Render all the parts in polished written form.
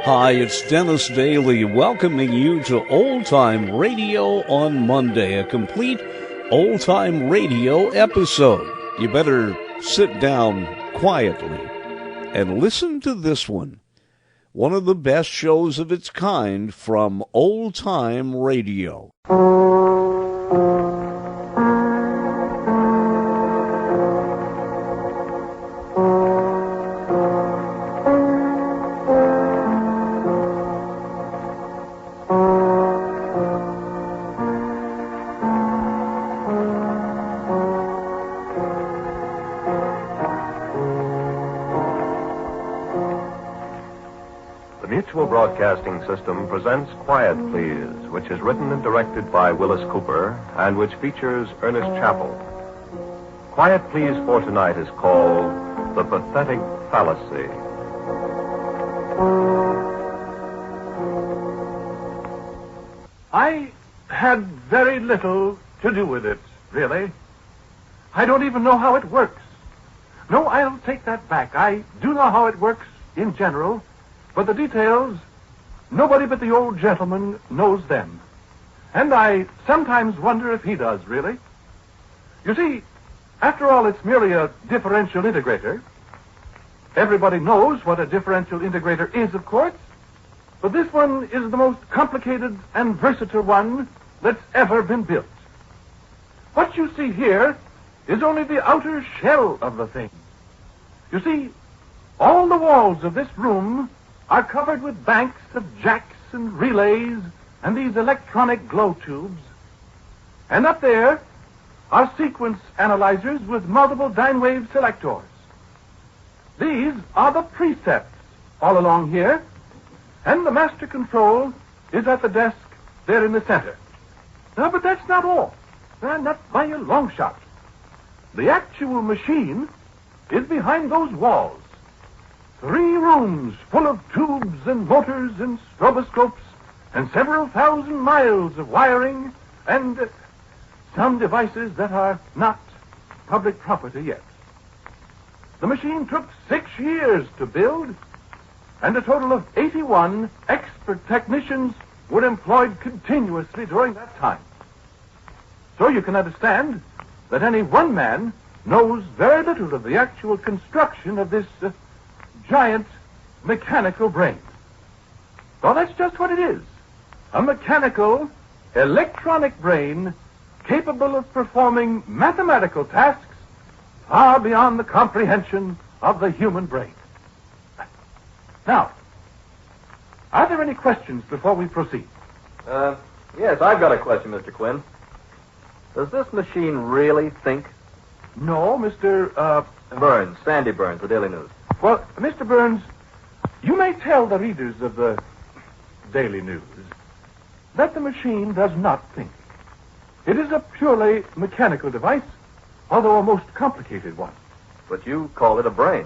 Hi, it's Dennis Daly welcoming you to Old Time Radio on Monday, a complete Old Time Radio episode. You better sit down quietly and listen to this one. One of the best shows of its kind from Old Time Radio. Broadcasting System presents Quiet Please, which is written and directed by Willis Cooper and which features Ernest Chappell. Quiet Please for tonight is called The Pathetic Fallacy. I had very little to do with it, really. I don't even know how it works. No, I'll take that back. I do know how it works in general, but the details, nobody but the old gentleman knows them. And I sometimes wonder if he does, really. You see, after all, it's merely a differential integrator. Everybody knows what a differential integrator is, of course, but this one is the most complicated and versatile one that's ever been built. What you see here is only the outer shell of the thing. You see, all the walls of this room are covered with banks of jacks and relays and these electronic glow tubes. And up there are sequence analyzers with multiple Dynewave selectors. These are the precepts all along here, and the master control is at the desk there in the center. Now, but that's not all. Not by a long shot. The actual machine is behind those walls. 3 rooms full of tubes and motors and stroboscopes and several thousand miles of wiring and some devices that are not public property yet. The machine took 6 years to build, and a total of 81 expert technicians were employed continuously during that time. So you can understand that any one man knows very little of the actual construction of this giant mechanical brain. Well, that's just what it is. A mechanical, electronic brain capable of performing mathematical tasks far beyond the comprehension of the human brain. Now, are there any questions before we proceed? Yes, I've got a question, Mr. Quinn. Does this machine really think? No, Mr. Burns, Sandy Burns, the Daily News. Well, Mr. Burns, you may tell the readers of the Daily News that the machine does not think. It is a purely mechanical device, although a most complicated one. But you call it a brain.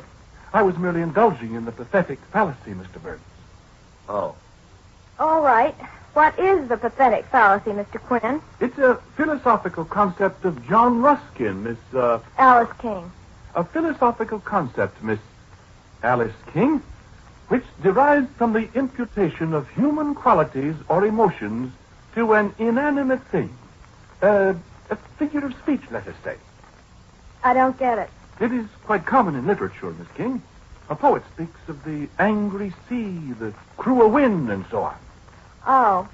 I was merely indulging in the pathetic fallacy, Mr. Burns. Oh. All right. What is the pathetic fallacy, Mr. Quinn? It's a philosophical concept of John Ruskin, Miss, Alice King. A philosophical concept, Miss Alice King, which derives from the imputation of human qualities or emotions to an inanimate thing. A figure of speech, let us say. I don't get it. It is quite common in literature, Miss King. A poet speaks of the angry sea, the cruel wind, and so on. Oh.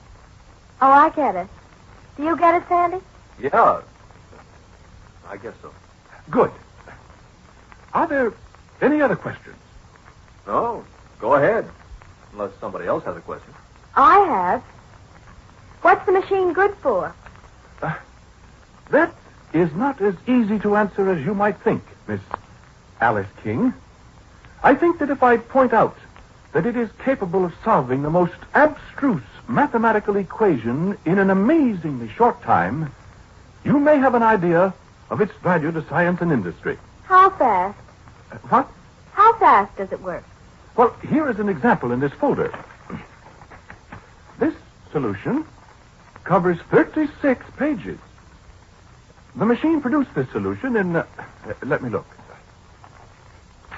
Oh, I get it. Do you get it, Sandy? Yeah. I guess so. Good. Are there any other questions? No. Go ahead. Unless somebody else has a question. I have. What's the machine good for? That is not as easy to answer as you might think, Miss Alice King. I think that if I point out that it is capable of solving the most abstruse mathematical equation in an amazingly short time, you may have an idea of its value to science and industry. How fast? What? How fast does it work? Well, here is an example in this folder. This solution covers 36 pages. The machine produced this solution in, let me look,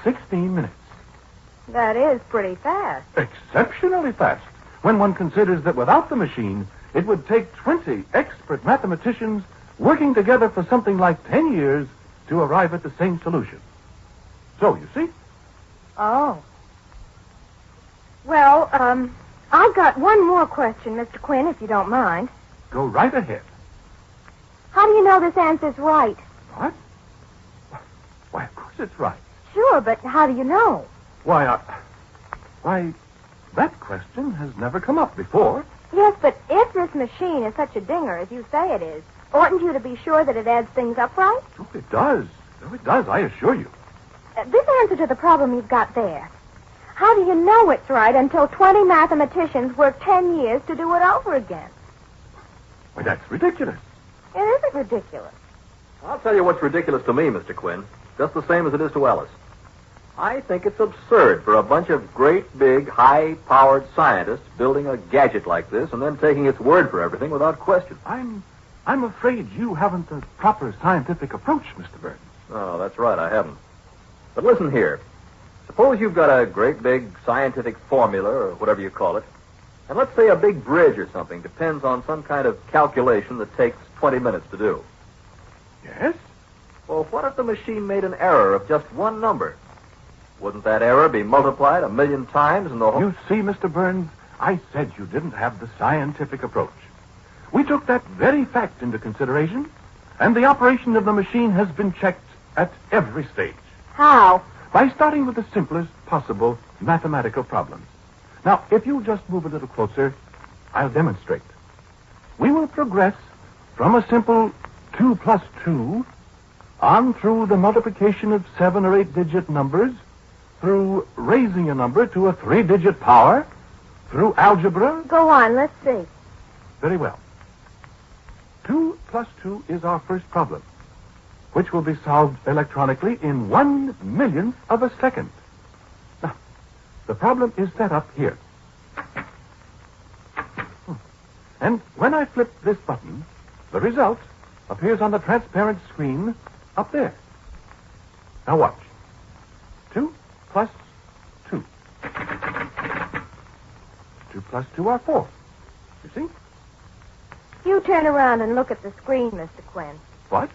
16 minutes. That is pretty fast. Exceptionally fast, when one considers that without the machine, it would take 20 expert mathematicians working together for something like 10 years to arrive at the same solution. So, you see? Oh. Well, I've got one more question, Mr. Quinn, if you don't mind. Go right ahead. How do you know this answer's right? What? Why, of course it's right. Sure, but how do you know? Why, that question has never come up before. Yes, but if this machine is such a dinger as you say it is, oughtn't you to be sure that it adds things up right? Oh, it does. Oh, it does, I assure you. This answer to the problem you've got there. How do you know it's right until 20 mathematicians work 10 years to do it over again? Why, that's ridiculous. It isn't ridiculous. I'll tell you what's ridiculous to me, Mr. Quinn. Just the same as it is to Ellis. I think it's absurd for a bunch of great, big, high-powered scientists building a gadget like this and then taking its word for everything without question. I'm afraid you haven't the proper scientific approach, Mr. Burns. Oh, that's right, I haven't. But listen here. Suppose you've got a great big scientific formula, or whatever you call it, and let's say a big bridge or something depends on some kind of calculation that takes 20 minutes to do. Yes? Well, what if the machine made an error of just one number? Wouldn't that error be multiplied 1,000,000 times in the whole... You see, Mr. Burns, I said you didn't have the scientific approach. We took that very fact into consideration, and the operation of the machine has been checked at every stage. How? By starting with the simplest possible mathematical problems. Now, if you just move a little closer, I'll demonstrate. We will progress from a simple 2 plus 2 on through the multiplication of 7 or 8-digit numbers, through raising a number to a 3-digit power, through algebra. Go on, let's see. Very well. 2 plus 2 is our first problem, which will be solved electronically in 1/1,000,000th of a second. Now, the problem is set up here. And when I flip this button, the result appears on the transparent screen up there. Now watch. 2 plus 2. 2 plus 2 are 4. You see? You turn around and look at the screen, Mr. Quinn. What?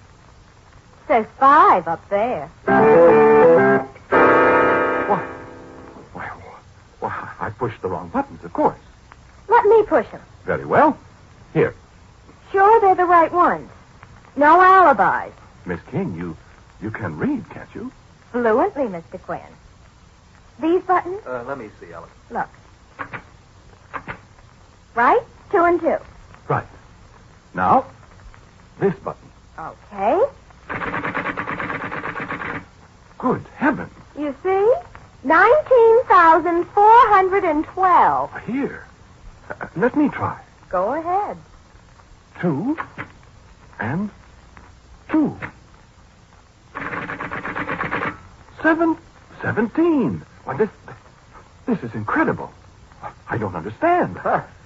Says 5 up there. What? Well, I pushed the wrong buttons, of course. Let me push them. Very well. Here. Sure they're the right ones. No alibis. Miss King, you can read, can't you? Fluently, Mr. Quinn. These buttons? Let me see, Alice. Look. Right? 2 and 2. Right. Now, this button. Okay. Good heavens. You see? 19,412. Here. Let me try. Go ahead. 2 and 2. 17. Why, this is incredible. I don't understand.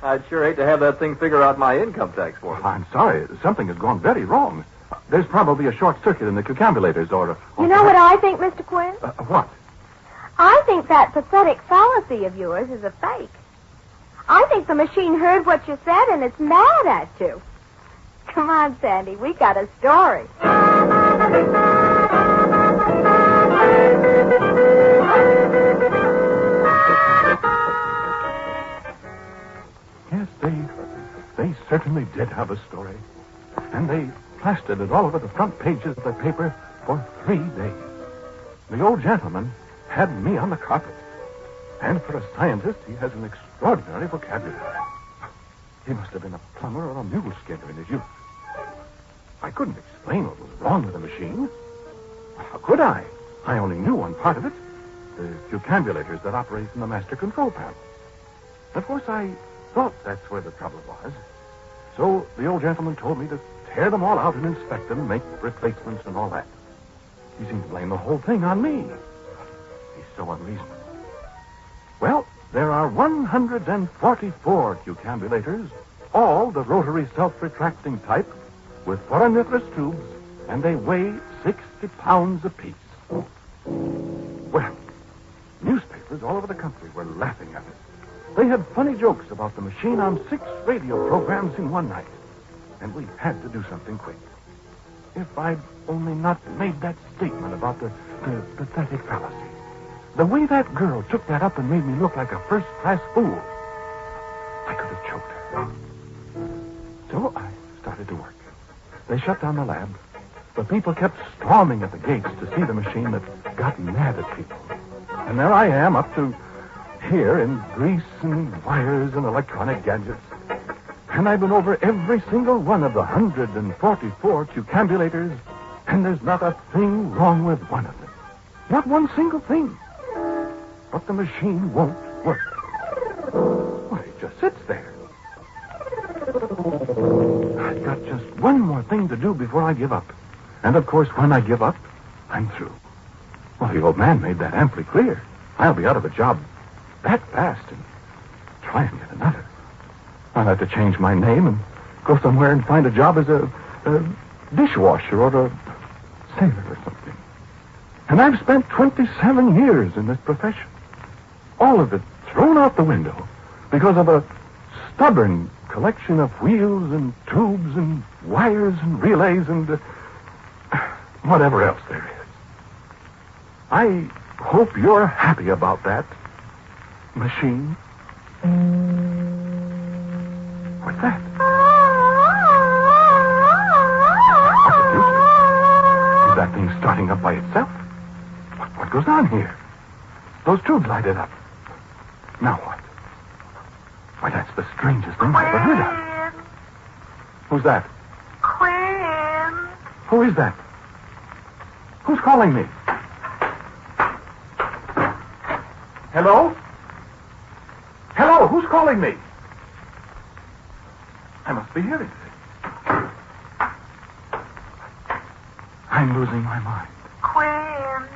I'd sure hate to have that thing figure out my income tax for me. I'm sorry. Something has gone very wrong. There's probably a short circuit in the calculators or You know what I think, Mr. Quinn? What? I think that pathetic fallacy of yours is a fake. I think the machine heard what you said and it's mad at you. Come on, Sandy. We got a story. Yes, they certainly did have a story. And they plastered it all over the front pages of the paper for 3 days. The old gentleman had me on the carpet. And for a scientist, he has an extraordinary vocabulary. He must have been a plumber or a mule skinner in his youth. I couldn't explain what was wrong with the machine. How could I? I only knew one part of it. The calculators that operate in the master control panel. Of course, I thought that's where the trouble was. So the old gentleman told me to tear them all out and inspect them and make replacements and all that. He seemed to blame the whole thing on me. He's so unreasonable. Well, there are 144 calculators, all the rotary self-retracting type, with foraminiferous tubes, and they weigh 60 pounds apiece. Well, newspapers all over the country were laughing at it. They had funny jokes about the machine on 6 radio programs in one night. And we had to do something quick. If I'd only not made that statement about the pathetic fallacy. The way that girl took that up and made me look like a first-class fool. I could have choked her. So I started to work. They shut down the lab. But people kept storming at the gates to see the machine that got mad at people. And there I am, up to here in grease and wires and electronic gadgets. And I've been over every single one of the 144 cucambulators, and there's not a thing wrong with one of them. Not one single thing. But the machine won't work. Well, it just sits there. I've got just one more thing to do before I give up. And, of course, when I give up, I'm through. Well, the old man made that amply clear. I'll be out of a job that fast and try and get another. I'll have to change my name and go somewhere and find a job as a dishwasher or a sailor or something. And I've spent 27 years in this profession. All of it thrown out the window because of a stubborn collection of wheels and tubes and wires and relays and whatever else there is. I hope you're happy about that, machine. What's that? What's the use? Is that thing starting up by itself? What goes on here? Those tubes lighted up. Now what? Why, that's the strangest thing I've ever heard of. Who's that? Quinn. Who is that? Who's calling me? Hello? Hello, who's calling me? I must be hearing this. I'm losing my mind. Quinn.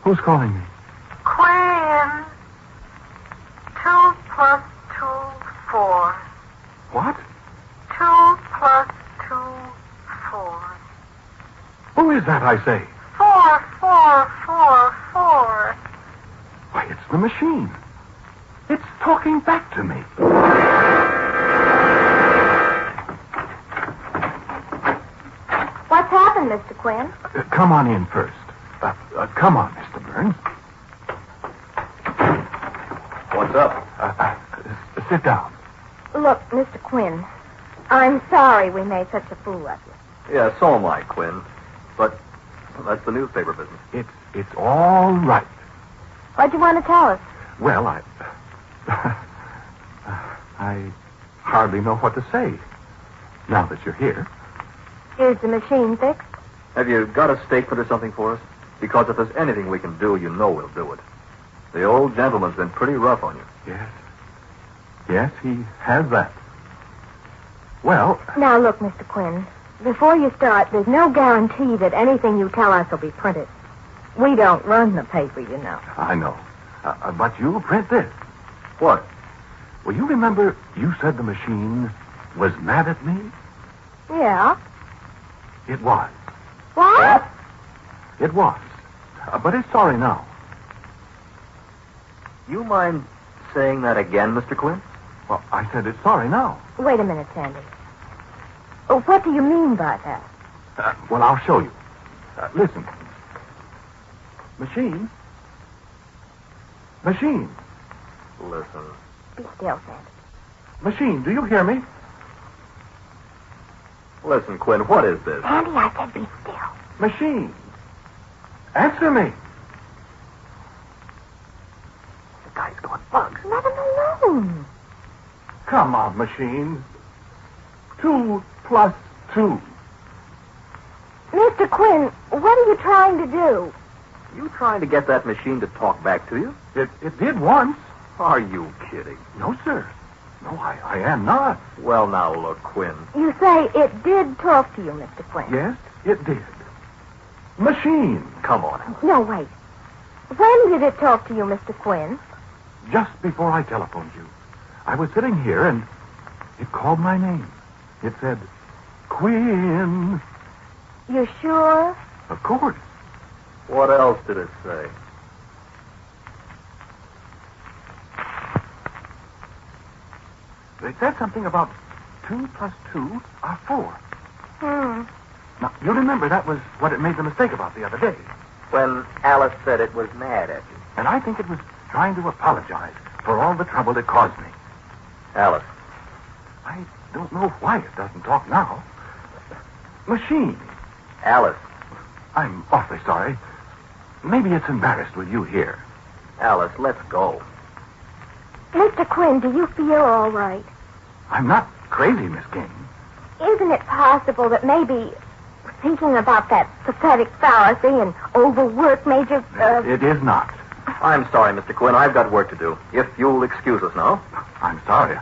Who's calling me? Quinn. 2 plus 2, 4. What? 2 plus 2, 4. Who is that, I say? 4, 4, 4, 4. Why, it's the machine. It's talking back to me. What's happened, Mr. Quinn? Come on in first. Come on, Mr. Burns. What's up? Sit down. Look, Mr. Quinn, I'm sorry we made such a fool of you. Yeah, so am I, Quinn. But that's the newspaper business. It's all right. What'd you want to tell us? Well, I hardly know what to say now that you're here. Is the machine fixed? Have you got a statement or something for us? Because if there's anything we can do, you know we'll do it. The old gentleman's been pretty rough on you. Yes. Yes, he has that. Well... Now, look, Mr. Quinn, before you start, there's no guarantee that anything you tell us will be printed. We don't run the paper, you know. I know. But you'll print this. What? Well, you remember you said the machine was mad at me? Yeah. It was. What? It was. But it's sorry now. You mind saying that again, Mr. Quinn? Well, I said it's sorry now. Wait a minute, Sandy. Oh, what do you mean by that? Well, I'll show you. Listen. Machine. Machine. Listen. Be still, Sandy. Machine, do you hear me? Listen, Quinn, what is this? Sandy, I said be still. Machine. Answer me. The guy's going bugs. Let him alone. Come on, machine. 2 plus 2. Mr. Quinn, what are you trying to do? You trying to get that machine to talk back to you? It did once. Are you kidding? No, sir. No, I am not. Well, now, look, Quinn. You say it did talk to you, Mr. Quinn. Yes, it did. Machine. Come on. No, wait. When did it talk to you, Mr. Quinn? Just before I telephoned you. I was sitting here and it called my name. It said, Quinn. You sure? Of course. What else did it say? They said something about 2 plus 2 are 4. Now, you remember that was what it made the mistake about the other day. When Alice said it was mad at you. And I think it was trying to apologize for all the trouble it caused me. Alice. I don't know why it doesn't talk now. Machine. Alice. I'm awfully sorry. Maybe it's embarrassed with you here. Alice, let's go. Mr. Quinn, do you feel all right? I'm not crazy, Miss King. Isn't it possible that maybe thinking about that pathetic fallacy and overwork made you... It is not. I'm sorry, Mr. Quinn. I've got work to do. If you'll excuse us now. I'm sorry.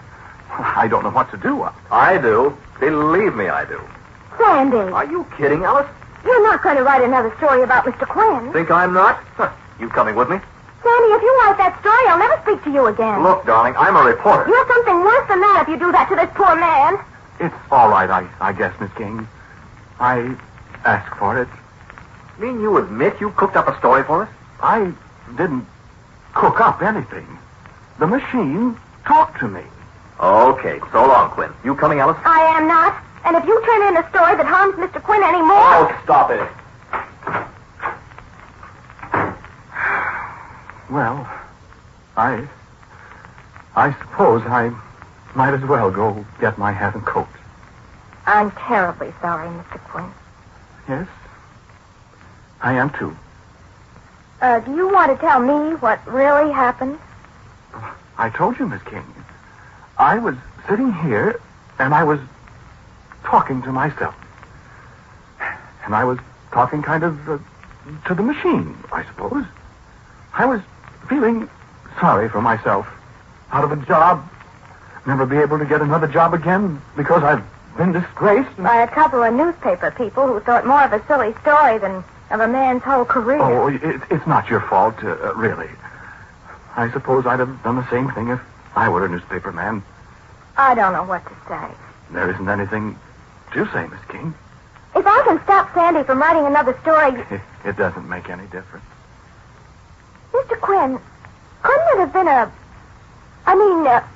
I don't know what to do. I do. Believe me, I do. Sandy, Are you kidding, Alice? you're not going to write another story about Mr. Quinn. Think I'm not? Huh. You coming with me? Sandy, if you write that story, I'll never speak to you again. Look, darling, I'm a reporter. You're something worse than that if you do that to this poor man. It's all right, I guess, Miss King. I asked for it. You mean you admit you cooked up a story for us? I didn't cook up anything. The machine talked to me. Okay, so long, Quinn. You coming, Alice? I am not. And if you turn in a story that harms Mr. Quinn anymore... Oh, stop it. Well, I suppose I might as well go get my hat and coat. I'm terribly sorry, Mr. Quinn. Yes, I am too. Do you want to tell me what really happened? I told you, Miss King. I was sitting here, and I was talking to myself. And I was talking kind of to the machine, I suppose. I was feeling sorry for myself. Out of a job, never be able to get another job again because I've been disgraced. By a couple of newspaper people who thought more of a silly story than of a man's whole career. Oh, it's not your fault, really. I suppose I'd have done the same thing if I were a newspaper man. I don't know what to say. There isn't anything to say, Miss King. If I can stop Sandy from writing another story... It doesn't make any difference. Mr. Quinn, couldn't it have been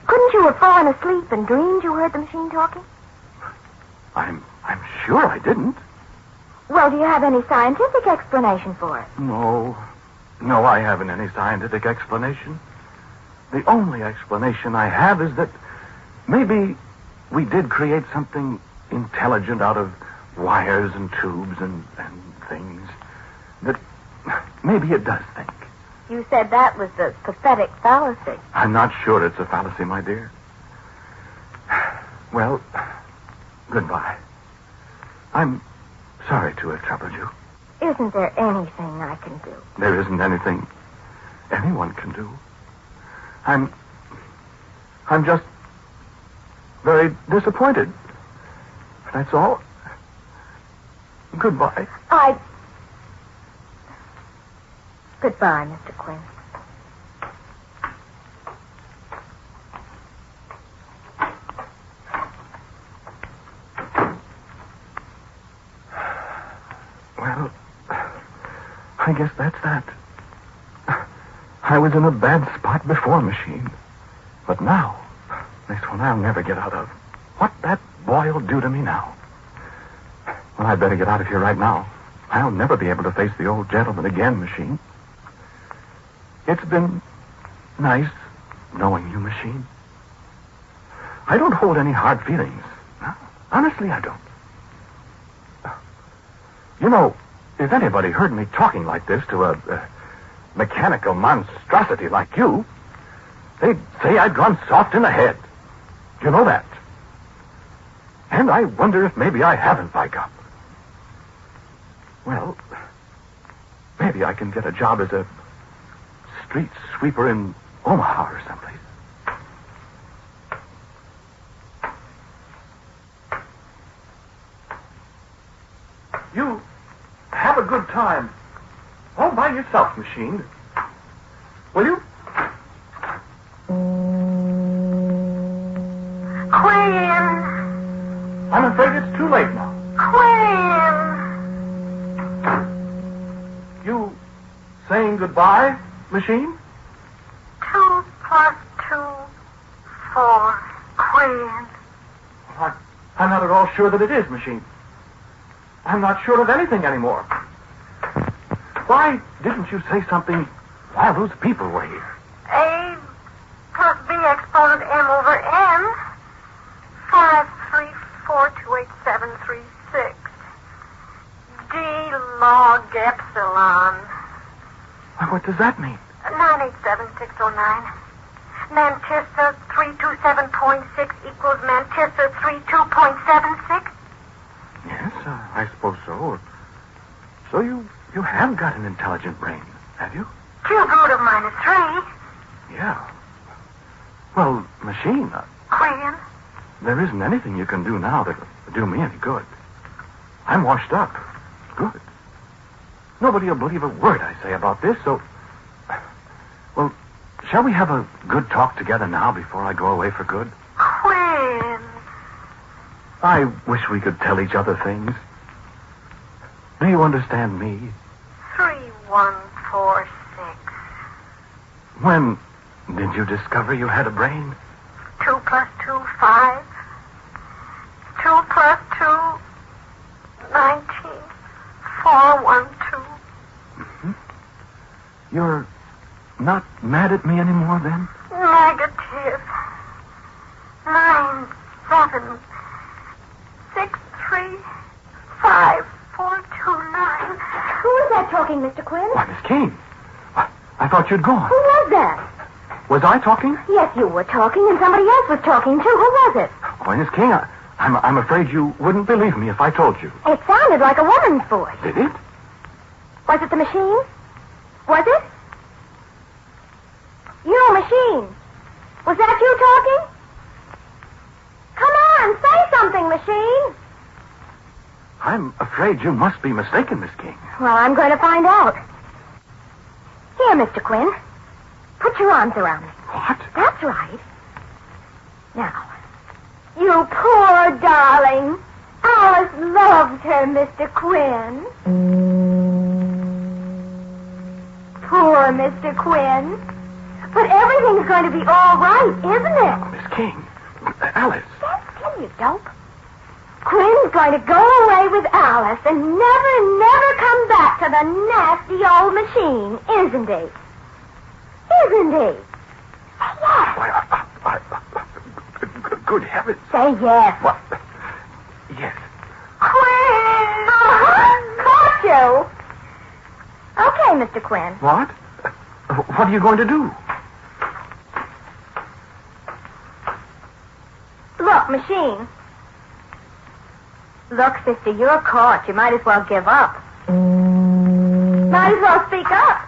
couldn't you have fallen asleep and dreamed you heard the machine talking? I'm sure I didn't. Well, do you have any scientific explanation for it? No, I haven't any scientific explanation. The only explanation I have is that maybe we did create something intelligent out of wires and tubes and things. That maybe it does think. You said that was the pathetic fallacy. I'm not sure it's a fallacy, my dear. Well, goodbye. I'm sorry to have troubled you. Isn't there anything I can do? There isn't anything anyone can do. I'm just very disappointed. That's all. Goodbye. Goodbye, Mr. Quinn. Well, I guess that's that. I was in a bad spot before, Machine. But now, this one I'll never get out of. What that boy'll do to me now. Well, I'd better get out of here right now. I'll never be able to face the old gentleman again, Machine. It's been nice knowing you, Machine. I don't hold any hard feelings. Honestly, I don't. You know, if anybody heard me talking like this to a mechanical monstrosity like you, they'd say I'd gone soft in the head. You know that. And I wonder if maybe I haven't by gum. Well, maybe I can get a job as a street sweeper in Omaha or someplace. You have a good time. All by yourself, Machine. Will you? Quinn! I'm afraid it's too late now. Quinn! You saying goodbye, Machine? 2 plus 2, 4. Quinn! Quinn. I'm not at all sure that it is, Machine. I'm not sure of anything anymore. Why didn't you say something while those people were here? A plus B exponent M over N. 5342876. D log epsilon. What does that mean? 987609. Mantissa 327.6 equals Mantissa 32.76. Yes, I suppose so. So you have got an intelligent brain, have you? Cube root of minus 3. Yeah. Well, Machine, Quinn. there isn't anything you can do now that will do me any good. I'm washed up. Good. Nobody will believe a word I say about this, so... Well, shall we have a good talk together now before I go away for good? Quinn. I wish we could tell each other things. Do you understand me? 3146. When did you discover you had a brain? 2 plus 2, 5. 2 plus 2, 19. 412. You're not mad at me anymore, then? Negative. 9, 7, 6, 3, 5, 4, 2, 9. Who is that talking, Mr. Quinn? Why, Miss Kane. I thought you'd gone. Who was that? Was I talking? Yes, you were talking, and somebody else was talking, too. Who was it? Why, Miss King, I'm afraid you wouldn't believe me if I told you. It sounded like a woman's voice. Did it? Was it the machine? Was it? You, machine. Was that you talking? Come on, say something, machine. I'm afraid you must be mistaken, Miss King. Well, I'm going to find out. Here, Mr. Quinn. Put your arms around me. What? That's right. Now, you poor darling. Alice loves her, Mr. Quinn. Poor Mr. Quinn. But everything's going to be all right, isn't it? Miss King. Alice. Stand still, you dope. Quinn's going to go away with Alice and never come back to the nasty old machine, isn't he? Isn't he? Say yes. Why, good heavens. Say yes. What? Yes. Quinn! Caught you. Okay, Mr. Quinn. What? What are you going to do? Look, machine. Look, sister, you're caught. You might as well give up. Might as well speak up.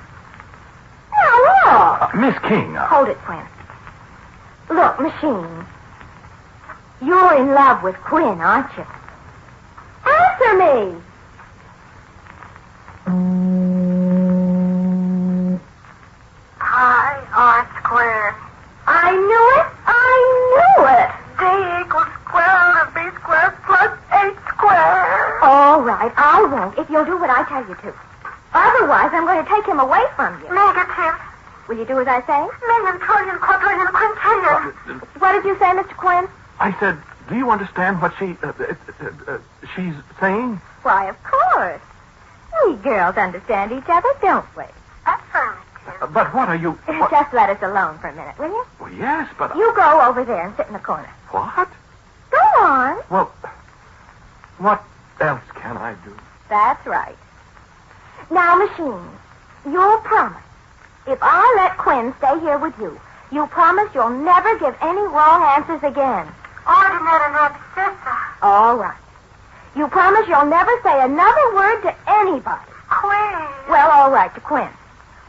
Now, look. Miss King. Hold it, Quinn. Look, machine. You're in love with Quinn, aren't you? Answer me. Pi r squared. I knew it. D equals square root of B squared plus 8 squared. All right, I won't if you'll do what I tell you to. Otherwise, I'm going to take him away from you. Negative. Will you do as I say? Million, trillion, quadrillion, quintillion. What did you say, Mr. Quinn? I said, do you understand what she's saying? Why, of course. We girls understand each other, don't we? Affirmative. But what are you... What? Just let us alone for a minute, will you? Well, yes, but... You go over there and sit in the corner. What? Go on. Well, what else can I do? That's right. Now, machine, you'll promise. If I let Quinn stay here with you, you promise you'll never give any wrong answers again. Ordinate and abscissa. All right. You promise you'll never say another word to anybody. Quinn. Well, all right, to Quinn.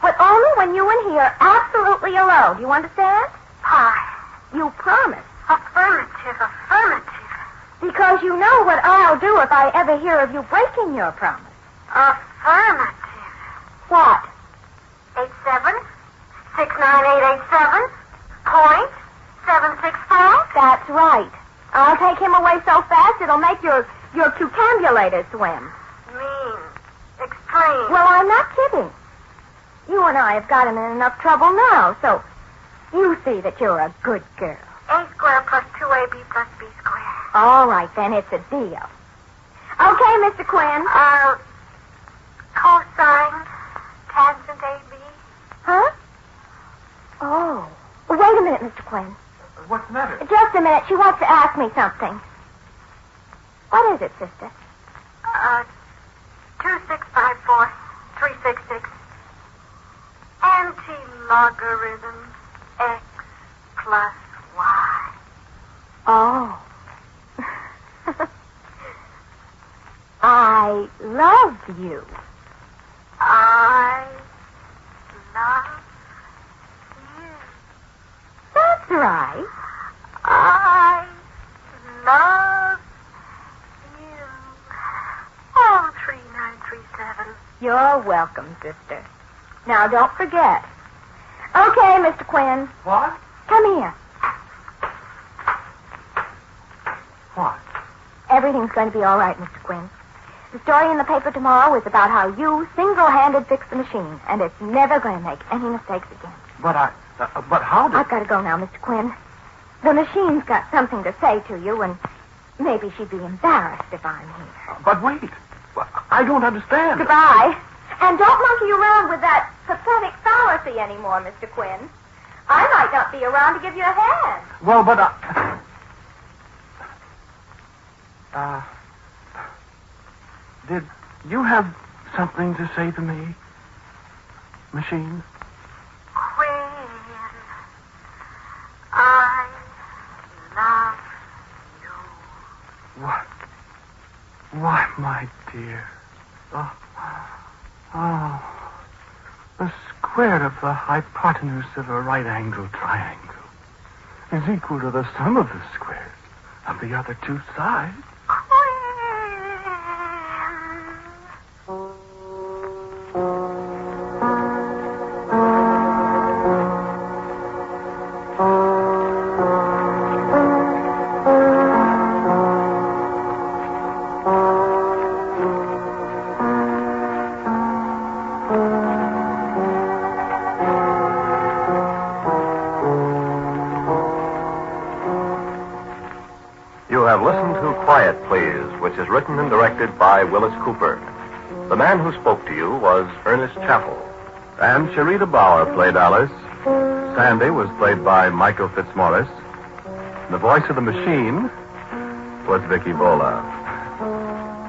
But only when you and he are absolutely alone. Do you understand? Pi. You promise. Affirmative. Because you know what I'll do if I ever hear of you breaking your promise. Affirmative. What? 87,69887.764. That's right. I'll take him away so fast it'll make your cucambulator swim. Mean. Extreme. Well, I'm not kidding. You and I have got him in enough trouble now, so you see that you're a good girl. A squared plus 2AB AB plus B squared. All right, then, it's a deal. Okay, Mr. Quinn. Cosine tangent AB. Huh? Oh. Wait a minute, Mr. Quinn. What's the matter? Just a minute. She wants to ask me something. What is it, sister? 2654-366. Anti-logarithm x plus y. Oh. I love you. I love you. That's right. I love you. Oh, 3937. You're welcome, sister. Now, don't forget. Okay, Mr. Quinn. What? Come here. What? Everything's going to be all right, Mr. Quinn. The story in the paper tomorrow is about how you single-handed fixed the machine, and it's never going to make any mistakes again. But how did... I've got to go now, Mr. Quinn. The machine's got something to say to you, and maybe she'd be embarrassed if I'm here. But wait. I don't understand. Goodbye. And don't monkey around with that pathetic fallacy anymore, Mr. Quinn. I might not be around to give you a hand. Well, but did you have something to say to me, machine? Quinn, I love you. What? Why, my dear. The square of the hypotenuse of a right-angled triangle is equal to the sum of the squares of the other two sides. You have listened to Quiet Please, which is written and directed by Willis Cooper. The man who spoke to you was Ernest Chappell. And Sharita Bauer played Alice. Sandy was played by Michael Fitzmaurice. The voice of the machine was Vicky Vola.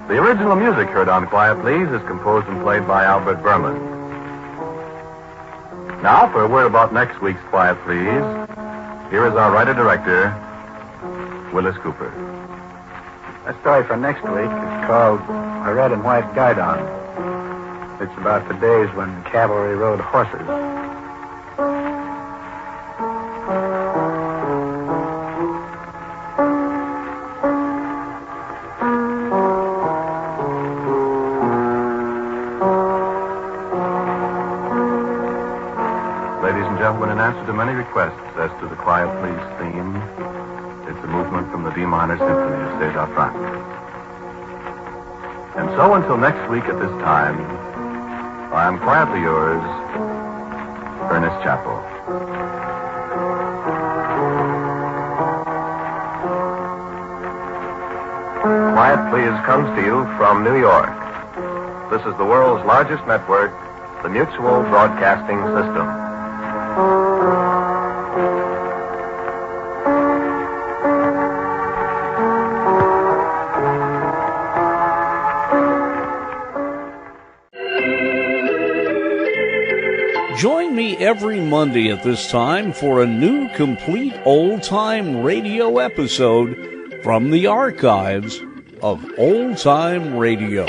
The original music heard on Quiet Please is composed and played by Albert Berman. Now, for a word about next week's Quiet Please, here is our writer-director, Willis Cooper. That story for next week is called A Red and White Guidon. It's about the days when cavalry rode horses. Ladies and gentlemen, in answer to many requests as to the Quiet Please theme, it's a movement from the D minor symphony of César Franck. And so until next week at this time, I am quietly yours, Ernest Chappell. Quiet Please comes to you from New York. This is the world's largest network, the Mutual Broadcasting System. Join me every Monday at this time for a new complete old-time radio episode from the archives of Old Time Radio.